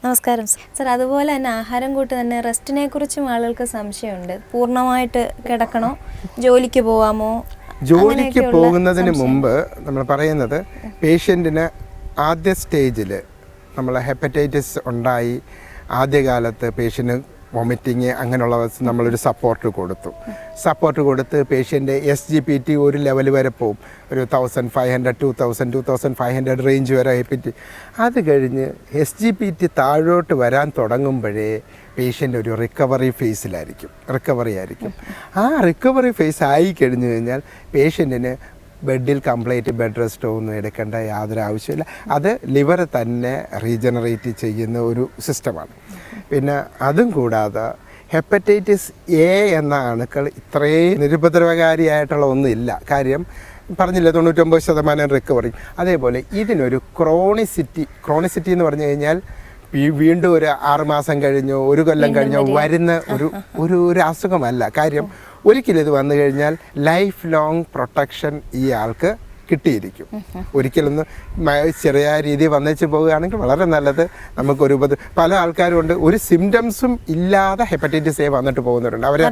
നമസ്കാരം സർ. അതുപോലെ തന്നെ ആഹാരം കൂട്ട് തന്നെ റെസ്റ്റിനെ കുറിച്ചും ആളുകൾക്ക് സംശയമുണ്ട്. പൂർണ്ണമായിട്ട് കിടക്കണോ, ജോലിക്ക് പോവാമോ? ജോലിക്ക് പോകുന്നതിന് മുമ്പ് നമ്മൾ പറയുന്നത് പേഷ്യൻറ്റിന് ആദ്യ സ്റ്റേജിൽ നമ്മൾ ഹെപ്പറ്റൈറ്റിസ് ഉണ്ടായി ആദ്യകാലത്ത് പേഷ്യൻറ്റ് വോമിറ്റിങ് അങ്ങനെയുള്ള നമ്മളൊരു സപ്പോർട്ട് കൊടുത്ത് പേഷ്യൻ്റെ SGPT ഒരു ലെവൽ വരെ പോവും. ഒരു 1500 2500 റേഞ്ച് വരെ ഹെപ്പറ്റി. അത് കഴിഞ്ഞ് SGPT താഴോട്ട് വരാൻ തുടങ്ങുമ്പോഴേ പേഷ്യൻ്റ് ഒരു റിക്കവറി ആയിരിക്കും. ആ റിക്കവറി ഫേസ് ആയി കഴിഞ്ഞു കഴിഞ്ഞാൽ പേഷ്യൻറ്റിന് ബെഡിൽ കംപ്ലീറ്റ് ബെഡ് റെസ്റ്റോ ഒന്നും എടുക്കേണ്ട യാതൊരു ആവശ്യമില്ല. അത് ലിവർ തന്നെ റീജനറേറ്റ് ചെയ്യുന്ന ഒരു സിസ്റ്റമാണ്. പിന്നെ അതും കൂടാതെ ഹെപ്പറ്റൈറ്റിസ് എ എന്ന അണുക്കൾ ഇത്രയും നിരുപദ്രവകാരിയായിട്ടുള്ള ഒന്നുമില്ല. കാര്യം പറഞ്ഞില്ല, 99% റിക്കവറി. അതേപോലെ ഇതിനൊരു ക്രോണിസിറ്റി എന്ന് പറഞ്ഞു കഴിഞ്ഞാൽ വീണ്ടും ഒരു 6 മാസം കഴിഞ്ഞോ 1 കൊല്ലം കഴിഞ്ഞോ വരുന്ന ഒരു അസുഖമല്ല. കാര്യം ഒരിക്കലും ഇത് വന്നു കഴിഞ്ഞാൽ ലൈഫ് ലോങ് പ്രൊട്ടക്ഷൻ ഈ ആൾക്ക് കിട്ടിയിരിക്കും. ഒരിക്കലൊന്ന് ചെറിയ രീതിയിൽ വന്നേച്ച് പോവുകയാണെങ്കിൽ വളരെ നല്ലത്. നമുക്കൊരു പല ആൾക്കാരും ഉണ്ട്, ഒരു സിംറ്റംസും ഇല്ലാതെ ഹെപ്പറ്റൈറ്റിസ് എ വന്നിട്ട് പോകുന്നവരുണ്ട്. അവരെ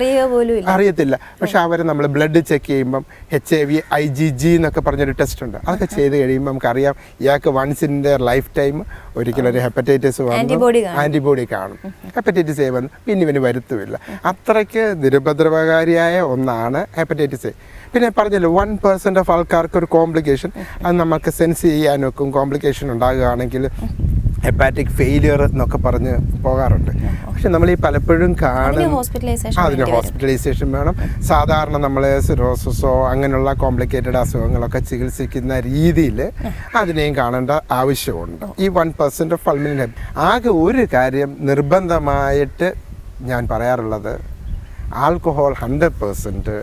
അറിയത്തില്ല. പക്ഷെ അവരെ നമ്മൾ ബ്ലഡ് ചെക്ക് ചെയ്യുമ്പം HIV IgG എന്നൊക്കെ പറഞ്ഞൊരു ടെസ്റ്റ് ഉണ്ട്. അതൊക്കെ ചെയ്ത് കഴിയുമ്പോൾ നമുക്കറിയാം ഇയാൾക്ക് once in the life time ഒരിക്കലൊരു ഹെപ്പറ്റൈറ്റിസ് വന്നു ആൻറ്റിബോഡി കാണും. ഹെപ്പറ്റൈറ്റിസ് എ വന്ന് പിന്നെ ഇവന് വരുത്തുമില്ല. അത്രയ്ക്ക് നിരുപദ്രവകാരിയായ ഒന്നാണ് ഹെപ്പറ്റൈറ്റിസ് എ. പിന്നെ പറഞ്ഞല്ലോ 1% ഓഫ് ആൾക്കാർക്ക് ഒരു കോംപ്ലിക്കേഷൻ, അത് നമുക്ക് സെൻസ് ചെയ്യാൻ വെക്കും. കോംപ്ലിക്കേഷൻ ഉണ്ടാകുകയാണെങ്കിൽ ഹെപ്പാറ്റിക് ഫെയിലിയർ എന്നൊക്കെ പറഞ്ഞ് പോകാറുണ്ട്. പക്ഷെ നമ്മൾ ഈ പലപ്പോഴും അതിന് ഹോസ്പിറ്റലൈസേഷൻ വേണം. സാധാരണ നമ്മൾ സിറോസിസോ അങ്ങനെയുള്ള കോംപ്ലിക്കേറ്റഡ് അസുഖങ്ങളൊക്കെ ചികിത്സിക്കുന്ന രീതിയിൽ അതിനെയും കാണേണ്ട ആവശ്യമുണ്ട്. ഈ 1% ഓഫ് ഫൾമിനൽ ആകെ ഒരു കാര്യം നിർബന്ധമായിട്ട് ഞാൻ പറയാറുള്ളത്, ആൽക്കഹോൾ 100%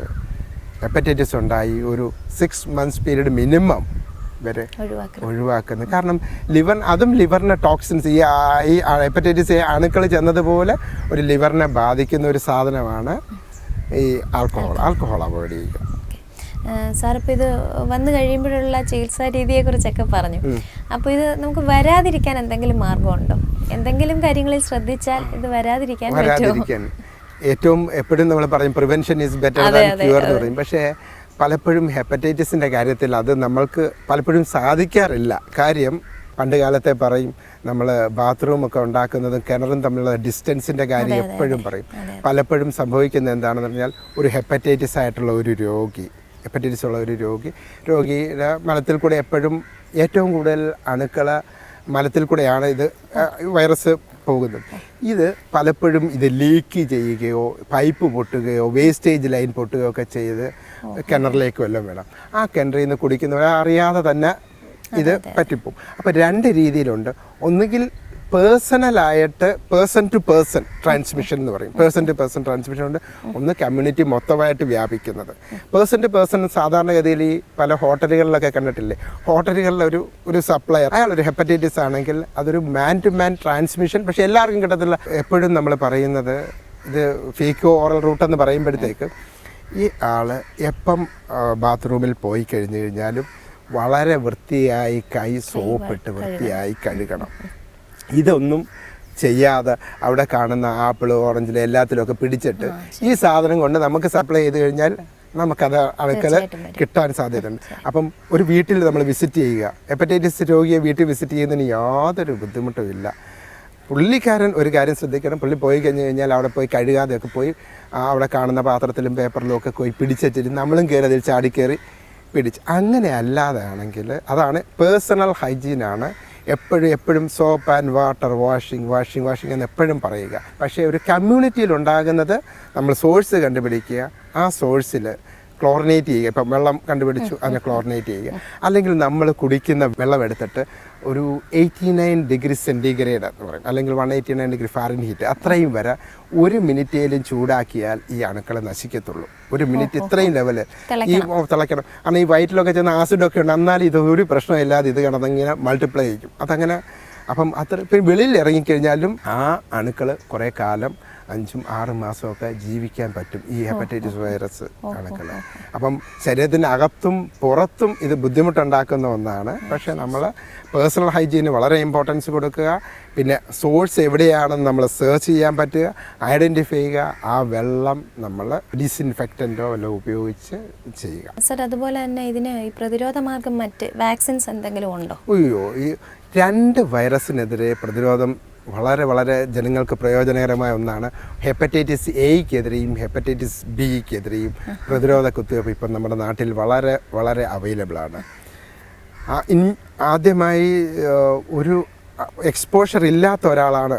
ഹെപ്പറ്റൈറ്റിസ് ഉണ്ടായി ഒരു 6 months പീരീഡ് മിനിമം വരെ ഒഴിവാക്കുന്നത്. കാരണം ലിവറിനെ ടോക്സിൻസ് ഈ ഹെപ്പറ്റൈറ്റിസ് എ അണുക്കൾ ചെന്നതുപോലെ ഒരു ലിവറിനെ ബാധിക്കുന്ന ഒരു സാധനമാണ് ഈ ആൽക്കഹോൾ അവോയ്ഡ് ചെയ്യുക. സാർ, ഇപ്പോൾ ഇത് വന്നു കഴിയുമ്പോഴുള്ള ചികിത്സാ രീതിയെക്കുറിച്ചൊക്കെ പറഞ്ഞു. അപ്പോൾ ഇത് നമുക്ക് വരാതിരിക്കാൻ എന്തെങ്കിലും മാർഗമുണ്ടോ? എന്തെങ്കിലും കാര്യങ്ങളിൽ ശ്രദ്ധിച്ചാൽ ഇത് വരാതിരിക്കാൻ പറ്റുമോ? ഏറ്റവും എപ്പോഴും നമ്മൾ പറയും prevention is better than cure എന്ന് പറയും. പക്ഷേ പലപ്പോഴും ഹെപ്പറ്റൈറ്റിസിൻ്റെ കാര്യത്തിൽ അത് നമ്മൾക്ക് പലപ്പോഴും സാധിക്കാറില്ല. കാര്യം പണ്ട് കാലത്തെ പറയും, നമ്മൾ ബാത്റൂമൊക്കെ ഉണ്ടാക്കുന്നതും കിണറും തമ്മിലുള്ള ഡിസ്റ്റൻസിൻ്റെ കാര്യം എപ്പോഴും പറയും. പലപ്പോഴും സംഭവിക്കുന്നത് എന്താണെന്ന് പറഞ്ഞാൽ ഒരു ഹെപ്പറ്റൈറ്റിസ് ആയിട്ടുള്ള ഒരു ഹെപ്പറ്റൈറ്റിസ് ഉള്ള ഒരു രോഗിയുടെ മലത്തിൽ കൂടെ എപ്പോഴും ഏറ്റവും കൂടുതൽ അണുക്കൾ മലത്തിൽ കൂടെയാണ് ഇത് വൈറസ് പോകുന്നത്. ഇത് പലപ്പോഴും ഇത് ലീക്ക് ചെയ്യുകയോ പൈപ്പ് പൊട്ടുകയോ വേസ്റ്റേജ് ലൈൻ പൊട്ടുകയോ ഒക്കെ ചെയ്ത് കിണറിലേക്ക് വല്ലതും വേണം. ആ കിണറിൽ നിന്ന് കുടിക്കുന്നവർ അറിയാതെ തന്നെ ഇത് പറ്റിപ്പോവും. അപ്പോൾ 2 രീതിയിലുണ്ട്. ഒന്നുകിൽ പേഴ്സണലായിട്ട് പേഴ്സൺ ടു പേഴ്സൺ ട്രാൻസ്മിഷൻ എന്ന് പറയും. പേഴ്സൺ ടു പേഴ്സൺ ട്രാൻസ്മിഷൻ ഉണ്ട്. ഒന്ന് കമ്മ്യൂണിറ്റി മൊത്തമായിട്ട് വ്യാപിക്കുന്നത്. പേഴ്സൺ ടു പേഴ്സൺ സാധാരണഗതിയിൽ ഈ പല ഹോട്ടലുകളിലൊക്കെ കണ്ടിട്ടില്ലേ, ഹോട്ടലുകളിൽ ഒരു സപ്ലയർ അയാളൊരു ഹെപ്പറ്റൈറ്റിസ് ആണെങ്കിൽ അതൊരു മാൻ ടു മാൻ ട്രാൻസ്മിഷൻ. പക്ഷേ എല്ലാവർക്കും കിട്ടത്തില്ല. എപ്പോഴും നമ്മൾ പറയുന്നത് ഇത് ഫീക്കോ ഓറൽ റൂട്ട് എന്ന് പറയുമ്പോഴത്തേക്ക് ഈ ആൾ എപ്പം ബാത്റൂമിൽ പോയി കഴിഞ്ഞു കഴിഞ്ഞാലും വളരെ വൃത്തിയായി കൈ സോപ്പിട്ട് വൃത്തിയായി കഴുകണം. ഇതൊന്നും ചെയ്യാതെ അവിടെ കാണുന്ന ആപ്പിൾ ഓറഞ്ചിൽ എല്ലാത്തിലുമൊക്കെ പിടിച്ചിട്ട് ഈ സാധനം കൊണ്ട് നമുക്ക് സപ്ലൈ ചെയ്ത് കഴിഞ്ഞാൽ നമുക്കത് അണുക്കൾ കിട്ടാൻ സാധ്യതയുണ്ട്. അപ്പം ഒരു വീട്ടിൽ നമ്മൾ വിസിറ്റ് ചെയ്യുക, ഹെപ്പറ്റൈറ്റിസ് രോഗിയെ വീട്ടിൽ വിസിറ്റ് ചെയ്യുന്നതിന് യാതൊരു ബുദ്ധിമുട്ടുമില്ല. പുള്ളിക്കാരൻ ഒരു കാര്യം ശ്രദ്ധിക്കണം, പുള്ളി പോയി കഴിഞ്ഞ് കഴിഞ്ഞാൽ അവിടെ പോയി കഴുകാതെയൊക്കെ പോയി അവിടെ കാണുന്ന പാത്രത്തിലും പേപ്പറിലും ഒക്കെ പോയി പിടിച്ചിട്ട് നമ്മളും കയറി അതിൽ ചാടിക്കയറി പിടിച്ച് അങ്ങനെ അല്ലാതെ ആണെങ്കിൽ അതാണ് പേഴ്സണൽ ഹൈജീനാണ്. എപ്പോഴും സോപ്പ് ആൻഡ് വാട്ടർ വാഷിംഗ് എന്ന് എപ്പോഴും പറയുക. പക്ഷേ ഒരു കമ്മ്യൂണിറ്റിയിൽ ഉണ്ടാകുന്നത് നമ്മൾ സോഴ്സ് കണ്ടുപിടിക്കുക, ആ സോഴ്സിൽ ക്ലോറിനേറ്റ് ചെയ്യുക. ഇപ്പം വെള്ളം കണ്ടുപിടിച്ചു, അതിനെ ക്ലോറിനേറ്റ് ചെയ്യുക. അല്ലെങ്കിൽ നമ്മൾ കുടിക്കുന്ന വെള്ളം എടുത്തിട്ട് ഒരു 89 ഡിഗ്രി സെൻറ്റിഗ്രേഡ് എന്ന് പറയും, അല്ലെങ്കിൽ 189 ഡിഗ്രി ഫാരൻഹീറ്റ് അത്രയും വരെ 1 മിനിറ്റേലും ചൂടാക്കിയാൽ ഈ അണുക്കൾ നശിക്കത്തുള്ളൂ. 1 മിനിറ്റ് ഇത്രയും ലെവല് ഈ തിളയ്ക്കണം. കാരണം ഈ വയറ്റിലൊക്കെ ചെന്ന ആസിഡൊക്കെ ഉണ്ട്, എന്നാലും ഇത് ഒരു പ്രശ്നമില്ലാതെ ഇത് കിടന്നിങ്ങനെ മൾട്ടിപ്ലൈ ചെയ്യും. അതങ്ങനെ അപ്പം ഇപ്പം വെളിയിൽ ഇറങ്ങിക്കഴിഞ്ഞാലും ആ അണുക്കൾ കുറേ കാലം 5-6 മാസമൊക്കെ ജീവിക്കാൻ പറ്റും ഈ ഹെപ്പറ്റൈറ്റിസ് വൈറസ് അണുക്കൾ. അപ്പം ശരീരത്തിനകത്തും പുറത്തും ഇത് ബുദ്ധിമുട്ടുണ്ടാക്കുന്ന ഒന്നാണ്. പക്ഷേ നമ്മൾ പേഴ്സണൽ ഹൈജീന് വളരെ ഇമ്പോർട്ടൻസ് കൊടുക്കുക, പിന്നെ സോഴ്സ് എവിടെയാണെന്ന് നമ്മൾ സെർച്ച് ചെയ്യാൻ പറ്റുക, ഐഡൻറ്റിഫൈ ചെയ്യുക, ആ വെള്ളം നമ്മൾ ഡിസിൻഫെക്റ്റൻറ്റോ വല്ലതും ഉപയോഗിച്ച് ചെയ്യുക. സർ, അതുപോലെ തന്നെ ഇതിന് ഈ പ്രതിരോധ മാർഗം മറ്റ് വാക്സിൻസ് എന്തെങ്കിലും ഉണ്ടോ? അയ്യോ, ഈ 2 വൈറസിനെതിരെ പ്രതിരോധം വളരെ വളരെ ജനങ്ങൾക്ക് പ്രയോജനകരമായ ഒന്നാണ്. ഹെപ്പറ്റൈറ്റിസ് എയ്ക്കെതിരെയും ഹെപ്പറ്റൈറ്റിസ് ബിക്കെതിരെയും പ്രതിരോധ കുത്തിവയ്പ്പ് ഇപ്പം നമ്മുടെ നാട്ടിൽ വളരെ വളരെ അവൈലബിളാണ്. ആദ്യമായി ഒരു എക്സ്പോഷർ ഇല്ലാത്ത ഒരാളാണ്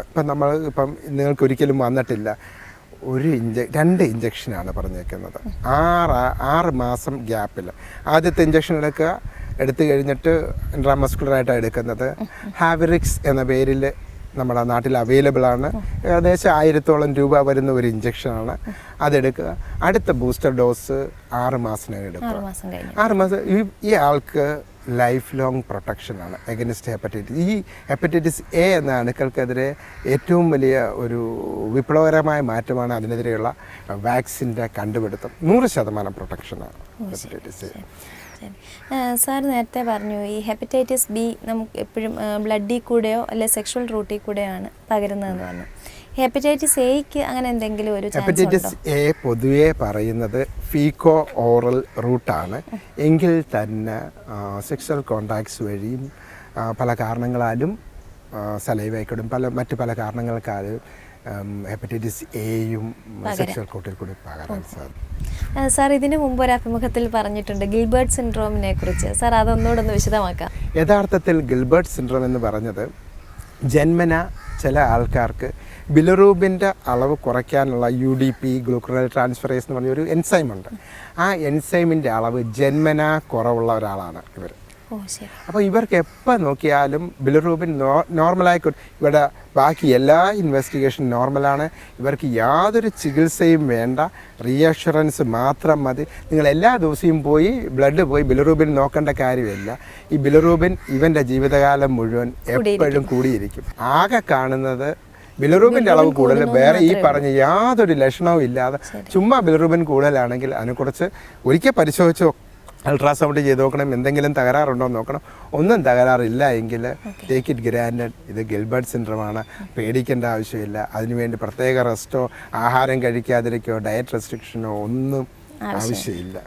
ഇപ്പം നിങ്ങൾക്ക് ഒരിക്കലും വന്നിട്ടില്ല, 2 ഇഞ്ചക്ഷനാണ് പറഞ്ഞേക്കുന്നത് 6 മാസം ഗ്യാപ്പിൽ. ആദ്യത്തെ ഇഞ്ചക്ഷൻ എടുത്തു കഴിഞ്ഞിട്ട് ഇൻട്രാമസ്കുലറായിട്ടാണ് എടുക്കുന്നത്. ഹാവിറിക്സ് എന്ന പേരിൽ നമ്മുടെ നാട്ടിൽ അവൈലബിൾ ആണ്. ഏകദേശം 1000-ഓളം രൂപ വരുന്ന ഒരു ഇഞ്ചക്ഷനാണ്. അതെടുക്കുക. അടുത്ത ബൂസ്റ്റർ ഡോസ് 6 മാസത്തിനകം എടുക്കുക. 6 മാസം ഈ ആൾക്ക് ലൈഫ് ലോങ് പ്രൊട്ടക്ഷനാണ് എഗനിസ്റ്റ് ഹെപ്പറ്റൈറ്റിസ്. ഈ ഹെപ്പറ്റൈറ്റിസ് എ എന്ന അണുക്കൾക്കെതിരെ ഏറ്റവും വലിയ ഒരു വിപ്ലവകരമായ മാറ്റമാണ് അതിനെതിരെയുള്ള വാക്സിൻ്റെ കണ്ടുപിടുത്തം. 100% പ്രൊട്ടക്ഷനാണ് ഹെപ്പറ്റൈറ്റിസ് എ. സാർ നേരത്തെ പറഞ്ഞു ഈ ഹെപ്പറ്റൈറ്റിസ് ബി നമുക്ക് എപ്പോഴും ബ്ലഡിൽ കൂടെയോ അല്ലെങ്കിൽ സെക്ഷൽ റൂട്ടിൽ കൂടെയോ ആണ് പകരുന്നതെന്ന് പറഞ്ഞു. ഹെപ്പറ്റൈറ്റിസ് എയ്ക്ക് അങ്ങനെ എന്തെങ്കിലും ഒരു ഹെപ്പറ്റൈറ്റിസ് എ പൊതുവെ പറയുന്നത് ഫീക്കോ ഓറൽ റൂട്ടാണ്. എങ്കിൽ തന്നെ സെക്സ്വൽ കോണ്ടാക്ട്സ് വഴിയും പല കാരണങ്ങളാലും സലൈവയ്ക്കൂടും മറ്റു പല കാരണങ്ങൾക്കാലും ഹെപ്പറ്റൈറ്റിസ് എയും സെക്ഷൽ കോട്ടിൽ കൂടി പകരാൻ സാധിക്കും. സാർ, ഇതിനു മുമ്പ് ഒരു അഭിമുഖത്തിൽ പറഞ്ഞിട്ടുണ്ട് ഗിൽബർട്ട് സിൻഡ്രോമിനെ കുറിച്ച്. സാർ, അതൊന്നുകൂടെ ഒന്ന് വിശദമാക്കാം. യഥാർത്ഥത്തിൽ ഗിൽബർട്ട് സിൻഡ്രോം എന്ന് പറഞ്ഞത് ജന്മന ചില ആൾക്കാർക്ക് ബിലിറൂബിൻ്റെ അളവ് കുറയ്ക്കാനുള്ള UDP ഗ്ലൂക്കോറൈൽ ട്രാൻസ്ഫറേസ് എന്ന് പറഞ്ഞൊരു എൻസൈമുണ്ട്. ആ എൻസൈമിൻ്റെ അളവ് ജന്മന കുറവുള്ള ഒരാളാണ് ഇവർ. അപ്പോൾ ഇവർക്ക് എപ്പോൾ നോക്കിയാലും ബിലിറൂബിൻ നോർമലായി, ഇവിടെ ബാക്കി എല്ലാ ഇൻവെസ്റ്റിഗേഷൻ നോർമലാണ്. ഇവർക്ക് യാതൊരു ചികിത്സയും വേണ്ട, റീഅഷുറൻസ് മാത്രം മതി. നിങ്ങൾ എല്ലാ ദിവസവും ബ്ലഡ് പോയി ബിലിറൂബിൻ നോക്കേണ്ട കാര്യമില്ല. ഈ ബിലിറൂബിൻ ഇവൻ്റെ ജീവിതകാലം മുഴുവൻ എപ്പോഴും കൂടിയിരിക്കും. ആകെ കാണുന്നത് ബിലിറൂബിൻ്റെ അളവ് കൂടുതൽ, വേറെ ഈ പറഞ്ഞ യാതൊരു ലക്ഷണവും ഇല്ലാതെ ചുമ്മാ ബിലിറൂബിൻ കൂടുതലാണെങ്കിൽ അതിനെക്കുറിച്ച് ഒരിക്കൽ പരിശോധിച്ച് അൾട്രാസൗണ്ട് ചെയ്ത് നോക്കണം, എന്തെങ്കിലും തകരാറുണ്ടോ എന്ന് നോക്കണം. ഒന്നും തകരാറില്ല എങ്കിൽ ടേക്ക് ഇറ്റ് ഗ്രാൻഡഡ്, ഇത് ഗിൽബർട്ട് സിൻഡ്രോമാണ്, പേടിക്കേണ്ട ആവശ്യമില്ല. അതിനുവേണ്ടി പ്രത്യേക റെസ്റ്റോ ആഹാരം കഴിക്കാതിരിക്കോ ഡയറ്റ് റെസ്ട്രിക്ഷനോ ഒന്നും ആവശ്യമില്ല.